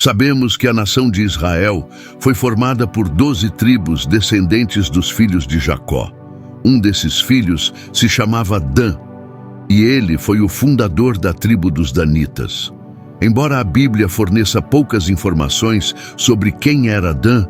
Sabemos que a nação de Israel foi formada por 12 tribos descendentes dos filhos de Jacó. Um desses filhos se chamava Dan, e ele foi o fundador da tribo dos Danitas. Embora a Bíblia forneça poucas informações sobre quem era Dan,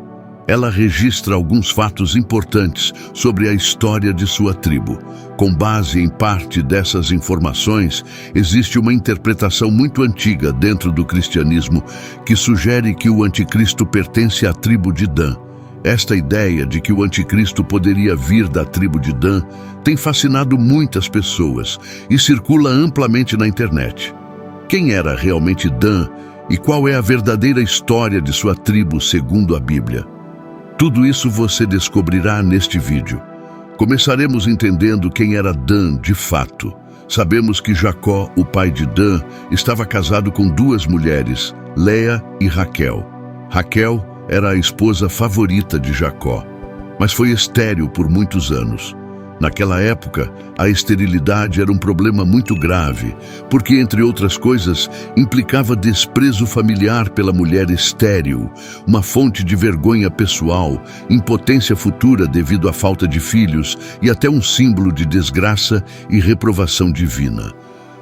ela registra alguns fatos importantes sobre a história de sua tribo. Com base em parte dessas informações, existe uma interpretação muito antiga dentro do cristianismo que sugere que o anticristo pertence à tribo de Dan. Esta ideia de que o anticristo poderia vir da tribo de Dan tem fascinado muitas pessoas e circula amplamente na internet. Quem era realmente Dan e qual é a verdadeira história de sua tribo segundo a Bíblia? Tudo isso você descobrirá neste vídeo. Começaremos entendendo quem era Dan de fato. Sabemos que Jacó, o pai de Dan, estava casado com duas mulheres, Leia e Raquel. Raquel era a esposa favorita de Jacó, mas foi estéril por muitos anos. Naquela época, a esterilidade era um problema muito grave, porque, entre outras coisas, implicava desprezo familiar pela mulher estéril, uma fonte de vergonha pessoal, impotência futura devido à falta de filhos e até um símbolo de desgraça e reprovação divina.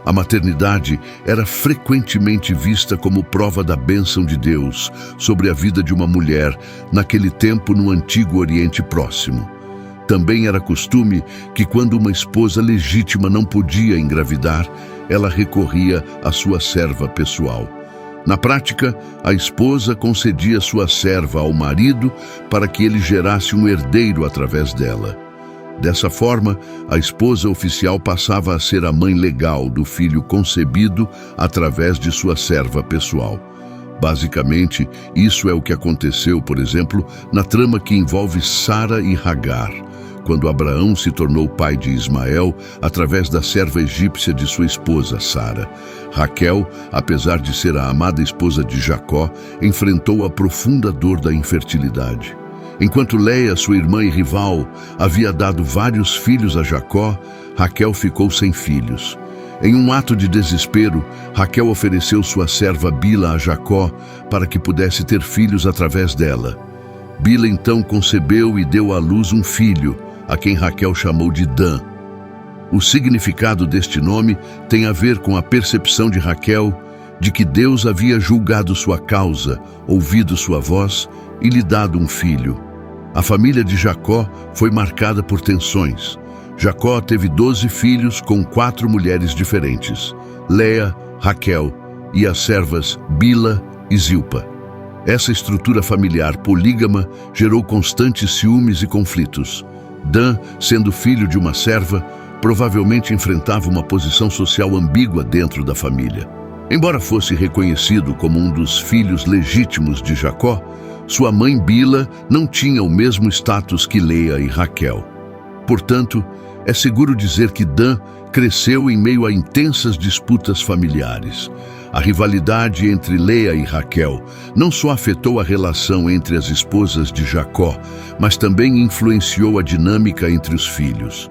A maternidade era frequentemente vista como prova da bênção de Deus sobre a vida de uma mulher naquele tempo no Antigo Oriente Próximo. Também era costume que, quando uma esposa legítima não podia engravidar, ela recorria à sua serva pessoal. Na prática, a esposa concedia sua serva ao marido para que ele gerasse um herdeiro através dela. Dessa forma, a esposa oficial passava a ser a mãe legal do filho concebido através de sua serva pessoal. Basicamente, isso é o que aconteceu, por exemplo, na trama que envolve Sara e Hagar, quando Abraão se tornou pai de Ismael através da serva egípcia de sua esposa, Sara. Raquel, apesar de ser a amada esposa de Jacó, enfrentou a profunda dor da infertilidade. Enquanto Leia, sua irmã e rival, havia dado vários filhos a Jacó, Raquel ficou sem filhos. Em um ato de desespero, Raquel ofereceu sua serva Bila a Jacó para que pudesse ter filhos através dela. Bila então concebeu e deu à luz um filho, a quem Raquel chamou de Dan. O significado deste nome tem a ver com a percepção de Raquel de que Deus havia julgado sua causa, ouvido sua voz e lhe dado um filho. A família de Jacó foi marcada por tensões. Jacó teve 12 filhos com 4 mulheres diferentes, Leia, Raquel e as servas Bila e Zilpa. Essa estrutura familiar polígama gerou constantes ciúmes e conflitos. Dan, sendo filho de uma serva, provavelmente enfrentava uma posição social ambígua dentro da família. Embora fosse reconhecido como um dos filhos legítimos de Jacó, sua mãe Bila não tinha o mesmo status que Leia e Raquel. Portanto, é seguro dizer que Dan cresceu em meio a intensas disputas familiares. A rivalidade entre Leia e Raquel não só afetou a relação entre as esposas de Jacó, mas também influenciou a dinâmica entre os filhos.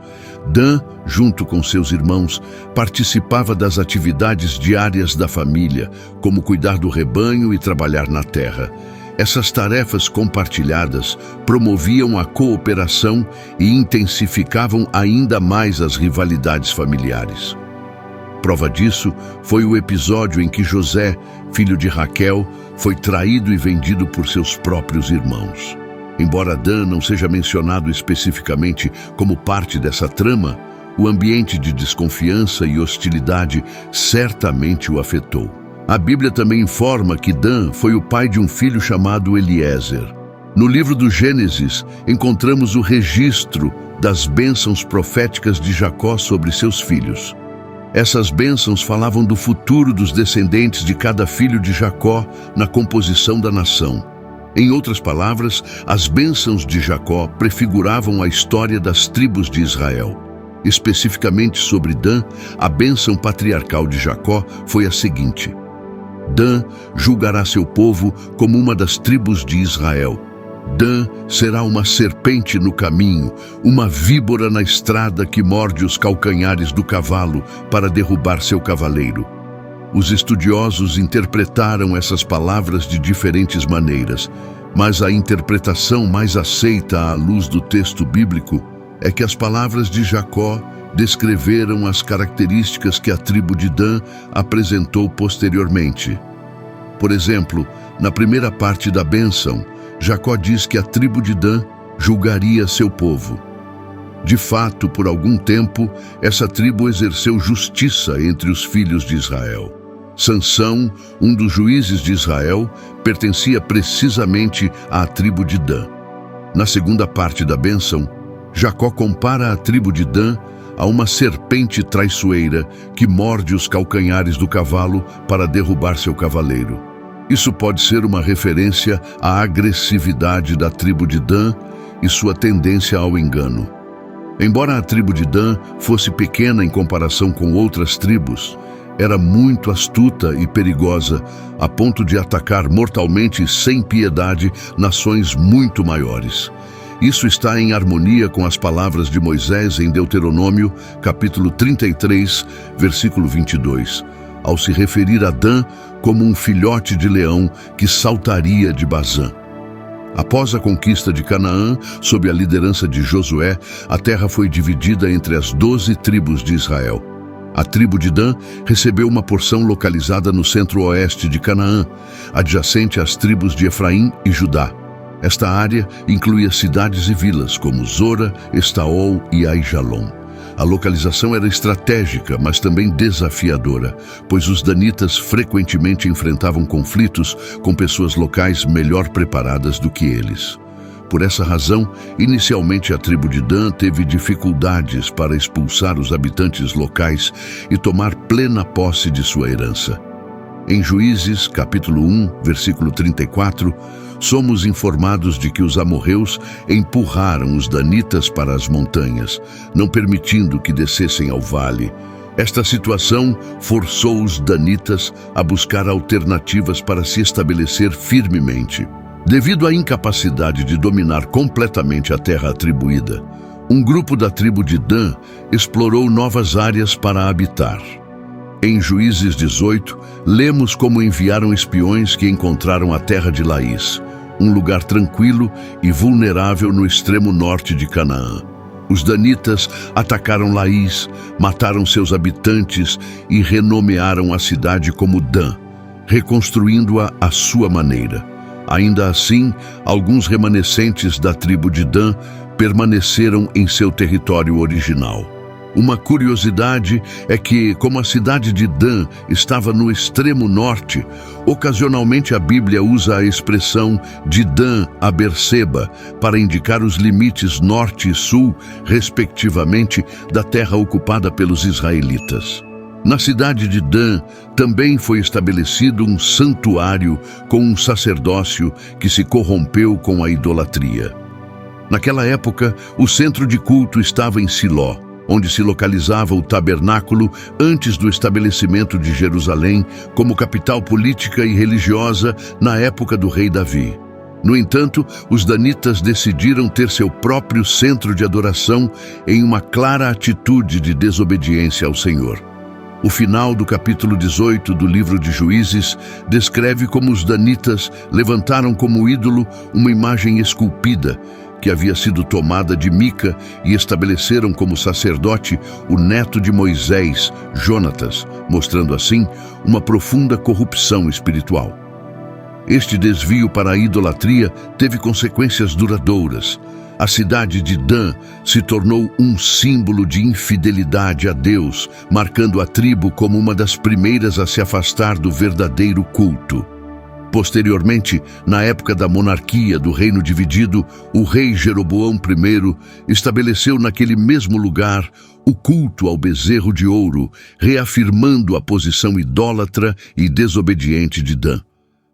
Dan, junto com seus irmãos, participava das atividades diárias da família, como cuidar do rebanho e trabalhar na terra. Essas tarefas compartilhadas promoviam a cooperação e intensificavam ainda mais as rivalidades familiares. Prova disso foi o episódio em que José, filho de Raquel, foi traído e vendido por seus próprios irmãos. Embora Dan não seja mencionado especificamente como parte dessa trama, o ambiente de desconfiança e hostilidade certamente o afetou. A Bíblia também informa que Dan foi o pai de um filho chamado Eliezer. No livro do Gênesis, encontramos o registro das bênçãos proféticas de Jacó sobre seus filhos. Essas bênçãos falavam do futuro dos descendentes de cada filho de Jacó na composição da nação. Em outras palavras, as bênçãos de Jacó prefiguravam a história das tribos de Israel. Especificamente sobre Dan, a bênção patriarcal de Jacó foi a seguinte: Dan julgará seu povo como uma das tribos de Israel. Dan será uma serpente no caminho, uma víbora na estrada que morde os calcanhares do cavalo para derrubar seu cavaleiro. Os estudiosos interpretaram essas palavras de diferentes maneiras, mas a interpretação mais aceita à luz do texto bíblico é que as palavras de Jacó descreveram as características que a tribo de Dan apresentou posteriormente. Por exemplo, na primeira parte da bênção, Jacó diz que a tribo de Dan julgaria seu povo. De fato, por algum tempo, essa tribo exerceu justiça entre os filhos de Israel. Sansão, um dos juízes de Israel, pertencia precisamente à tribo de Dan. Na segunda parte da bênção, Jacó compara a tribo de Dan a uma serpente traiçoeira que morde os calcanhares do cavalo para derrubar seu cavaleiro. Isso pode ser uma referência à agressividade da tribo de Dan e sua tendência ao engano. Embora a tribo de Dan fosse pequena em comparação com outras tribos, era muito astuta e perigosa, a ponto de atacar mortalmente e sem piedade nações muito maiores. Isso está em harmonia com as palavras de Moisés em Deuteronômio, capítulo 33, versículo 22, ao se referir a Dan como um filhote de leão que saltaria de Bazã. Após a conquista de Canaã, sob a liderança de Josué, a terra foi dividida entre as 12 tribos de Israel. A tribo de Dan recebeu uma porção localizada no centro-oeste de Canaã, adjacente às tribos de Efraim e Judá. Esta área incluía cidades e vilas como Zora, Estaol e Aijalon. A localização era estratégica, mas também desafiadora, pois os danitas frequentemente enfrentavam conflitos com pessoas locais melhor preparadas do que eles. Por essa razão, inicialmente a tribo de Dan teve dificuldades para expulsar os habitantes locais e tomar plena posse de sua herança. Em Juízes, capítulo 1, versículo 34, somos informados de que os amorreus empurraram os danitas para as montanhas, não permitindo que descessem ao vale. Esta situação forçou os danitas a buscar alternativas para se estabelecer firmemente. Devido à incapacidade de dominar completamente a terra atribuída, um grupo da tribo de Dan explorou novas áreas para habitar. Em Juízes 18, lemos como enviaram espiões que encontraram a terra de Laís, um lugar tranquilo e vulnerável no extremo norte de Canaã. Os danitas atacaram Laís, mataram seus habitantes e renomearam a cidade como Dan, reconstruindo-a à sua maneira. Ainda assim, alguns remanescentes da tribo de Dan permaneceram em seu território original. Uma curiosidade é que, como a cidade de Dan estava no extremo norte, ocasionalmente a Bíblia usa a expressão de Dan a Berseba para indicar os limites norte e sul, respectivamente, da terra ocupada pelos israelitas. Na cidade de Dan também foi estabelecido um santuário com um sacerdócio que se corrompeu com a idolatria. Naquela época, o centro de culto estava em Siló, onde se localizava o tabernáculo antes do estabelecimento de Jerusalém como capital política e religiosa na época do rei Davi. No entanto, os danitas decidiram ter seu próprio centro de adoração em uma clara atitude de desobediência ao Senhor. O final do capítulo 18 do livro de Juízes descreve como os danitas levantaram como ídolo uma imagem esculpida que havia sido tomada de Mica e estabeleceram como sacerdote o neto de Moisés, Jonatas, mostrando assim uma profunda corrupção espiritual. Este desvio para a idolatria teve consequências duradouras. A cidade de Dan se tornou um símbolo de infidelidade a Deus, marcando a tribo como uma das primeiras a se afastar do verdadeiro culto. Posteriormente, na época da monarquia do reino dividido, o rei Jeroboão I estabeleceu naquele mesmo lugar o culto ao bezerro de ouro, reafirmando a posição idólatra e desobediente de Dan.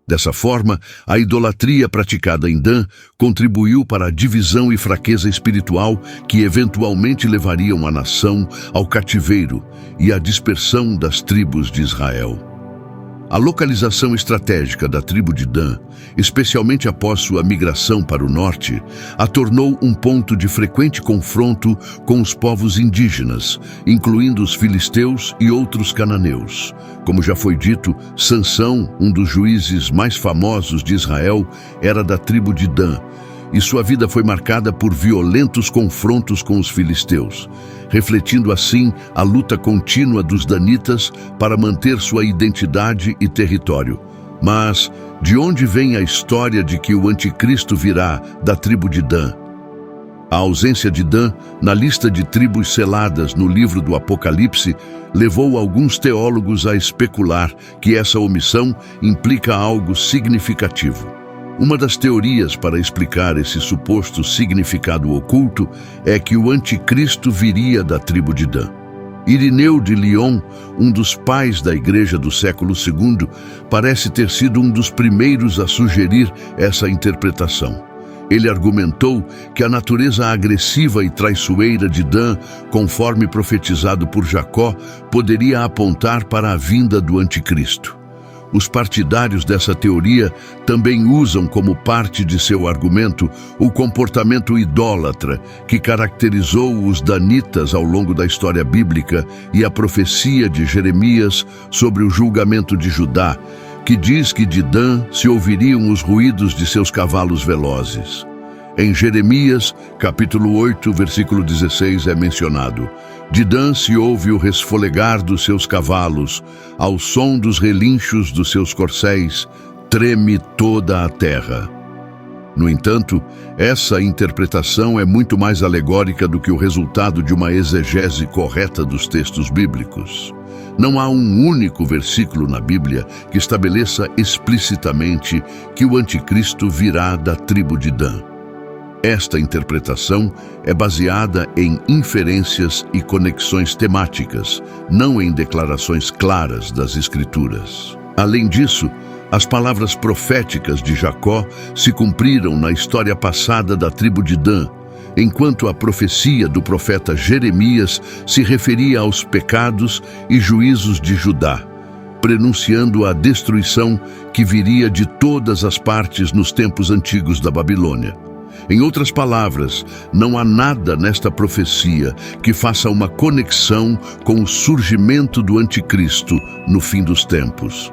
Dessa forma, a idolatria praticada em Dan contribuiu para a divisão e fraqueza espiritual que eventualmente levariam a nação ao cativeiro e à dispersão das tribos de Israel. A localização estratégica da tribo de Dan, especialmente após sua migração para o norte, a tornou um ponto de frequente confronto com os povos indígenas, incluindo os filisteus e outros cananeus. Como já foi dito, Sansão, um dos juízes mais famosos de Israel, era da tribo de Dan, e sua vida foi marcada por violentos confrontos com os filisteus, refletindo assim a luta contínua dos danitas para manter sua identidade e território. Mas de onde vem a história de que o anticristo virá da tribo de Dan? A ausência de Dan na lista de tribos seladas no livro do Apocalipse levou alguns teólogos a especular que essa omissão implica algo significativo. Uma das teorias para explicar esse suposto significado oculto é que o anticristo viria da tribo de Dan. Irineu de Lyon, um dos pais da igreja do século II, parece ter sido um dos primeiros a sugerir essa interpretação. Ele argumentou que a natureza agressiva e traiçoeira de Dan, conforme profetizado por Jacó, poderia apontar para a vinda do anticristo. Os partidários dessa teoria também usam como parte de seu argumento o comportamento idólatra que caracterizou os danitas ao longo da história bíblica e a profecia de Jeremias sobre o julgamento de Judá, que diz que de Dan se ouviriam os ruídos de seus cavalos velozes. Em Jeremias, capítulo 8, versículo 16, é mencionado: de Dan se ouve o resfolegar dos seus cavalos, ao som dos relinchos dos seus corcéis, treme toda a terra. No entanto, essa interpretação é muito mais alegórica do que o resultado de uma exegese correta dos textos bíblicos. Não há um único versículo na Bíblia que estabeleça explicitamente que o anticristo virá da tribo de Dan. Esta interpretação é baseada em inferências e conexões temáticas, não em declarações claras das Escrituras. Além disso, as palavras proféticas de Jacó se cumpriram na história passada da tribo de Dan, enquanto a profecia do profeta Jeremias se referia aos pecados e juízos de Judá, prenunciando a destruição que viria de todas as partes nos tempos antigos da Babilônia. Em outras palavras, não há nada nesta profecia que faça uma conexão com o surgimento do anticristo no fim dos tempos.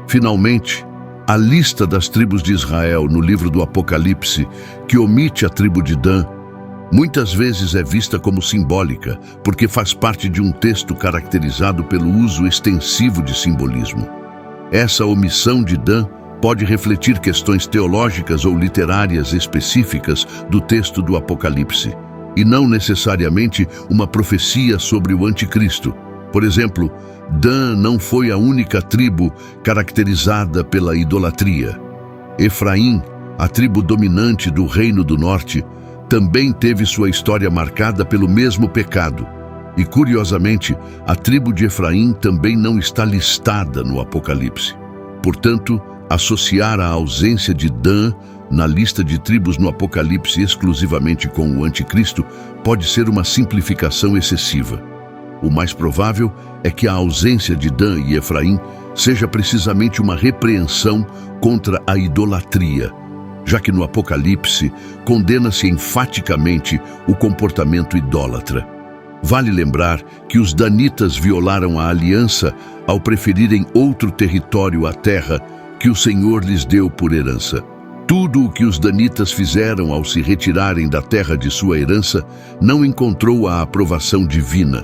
Finalmente, a lista das tribos de Israel no livro do Apocalipse, que omite a tribo de Dan, muitas vezes é vista como simbólica, porque faz parte de um texto caracterizado pelo uso extensivo de simbolismo. Essa omissão de Dan pode refletir questões teológicas ou literárias específicas do texto do Apocalipse, e não necessariamente uma profecia sobre o anticristo. Por exemplo, Dan não foi a única tribo caracterizada pela idolatria. Efraim, a tribo dominante do Reino do Norte, também teve sua história marcada pelo mesmo pecado. E, curiosamente, a tribo de Efraim também não está listada no Apocalipse. Portanto, associar a ausência de Dan na lista de tribos no Apocalipse exclusivamente com o anticristo pode ser uma simplificação excessiva. O mais provável é que a ausência de Dan e Efraim seja precisamente uma repreensão contra a idolatria, já que no Apocalipse condena-se enfaticamente o comportamento idólatra. Vale lembrar que os danitas violaram a aliança ao preferirem outro território à terra que o Senhor lhes deu por herança. Tudo o que os danitas fizeram ao se retirarem da terra de sua herança não encontrou a aprovação divina.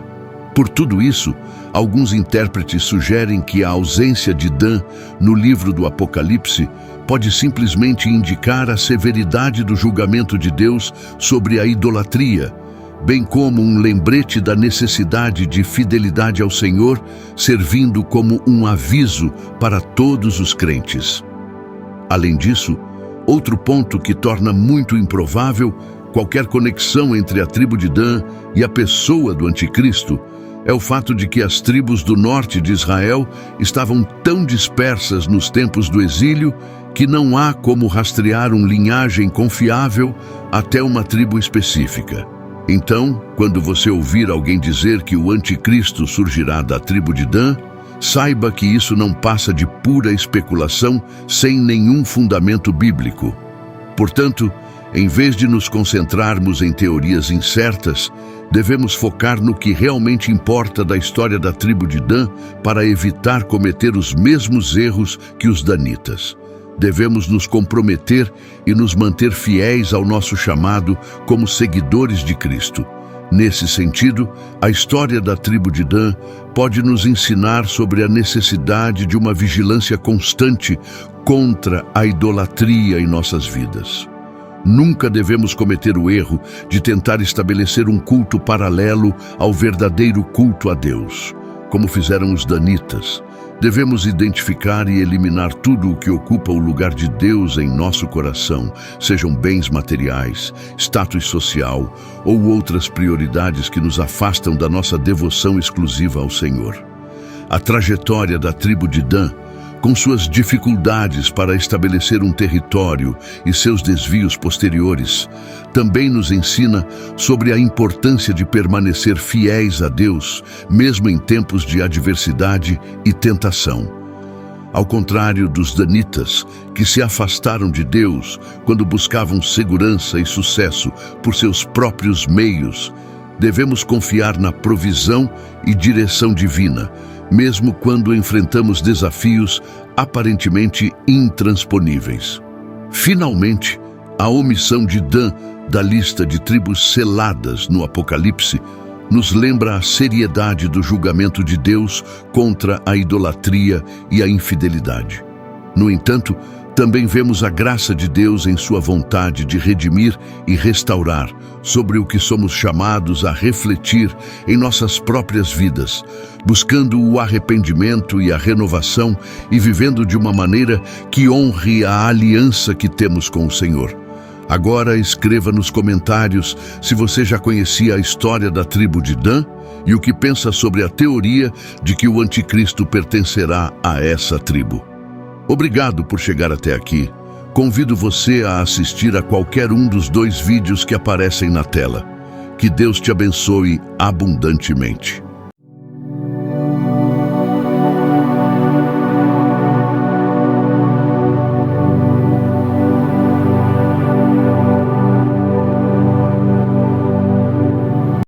Por tudo isso, alguns intérpretes sugerem que a ausência de Dan no livro do Apocalipse pode simplesmente indicar a severidade do julgamento de Deus sobre a idolatria, bem como um lembrete da necessidade de fidelidade ao Senhor, servindo como um aviso para todos os crentes. Além disso, outro ponto que torna muito improvável qualquer conexão entre a tribo de Dan e a pessoa do anticristo é o fato de que as tribos do norte de Israel estavam tão dispersas nos tempos do exílio que não há como rastrear uma linhagem confiável até uma tribo específica. Então, quando você ouvir alguém dizer que o anticristo surgirá da tribo de Dan, saiba que isso não passa de pura especulação sem nenhum fundamento bíblico. Portanto, em vez de nos concentrarmos em teorias incertas, devemos focar no que realmente importa da história da tribo de Dan para evitar cometer os mesmos erros que os danitas. Devemos nos comprometer e nos manter fiéis ao nosso chamado como seguidores de Cristo. Nesse sentido, a história da tribo de Dan pode nos ensinar sobre a necessidade de uma vigilância constante contra a idolatria em nossas vidas. Nunca devemos cometer o erro de tentar estabelecer um culto paralelo ao verdadeiro culto a Deus, como fizeram os danitas. Devemos identificar e eliminar tudo o que ocupa o lugar de Deus em nosso coração, sejam bens materiais, status social ou outras prioridades que nos afastam da nossa devoção exclusiva ao Senhor. A trajetória da tribo de Dan, com suas dificuldades para estabelecer um território e seus desvios posteriores, também nos ensina sobre a importância de permanecer fiéis a Deus, mesmo em tempos de adversidade e tentação. Ao contrário dos danitas, que se afastaram de Deus quando buscavam segurança e sucesso por seus próprios meios, devemos confiar na provisão e direção divina, mesmo quando enfrentamos desafios aparentemente intransponíveis. Finalmente, a omissão de Dan da lista de tribos seladas no Apocalipse nos lembra a seriedade do julgamento de Deus contra a idolatria e a infidelidade. No entanto, também vemos a graça de Deus em sua vontade de redimir e restaurar, sobre o que somos chamados a refletir em nossas próprias vidas, buscando o arrependimento e a renovação e vivendo de uma maneira que honre a aliança que temos com o Senhor. Agora escreva nos comentários se você já conhecia a história da tribo de Dan e o que pensa sobre a teoria de que o anticristo pertencerá a essa tribo. Obrigado por chegar até aqui. Convido você a assistir a qualquer um dos 2 vídeos que aparecem na tela. Que Deus te abençoe abundantemente.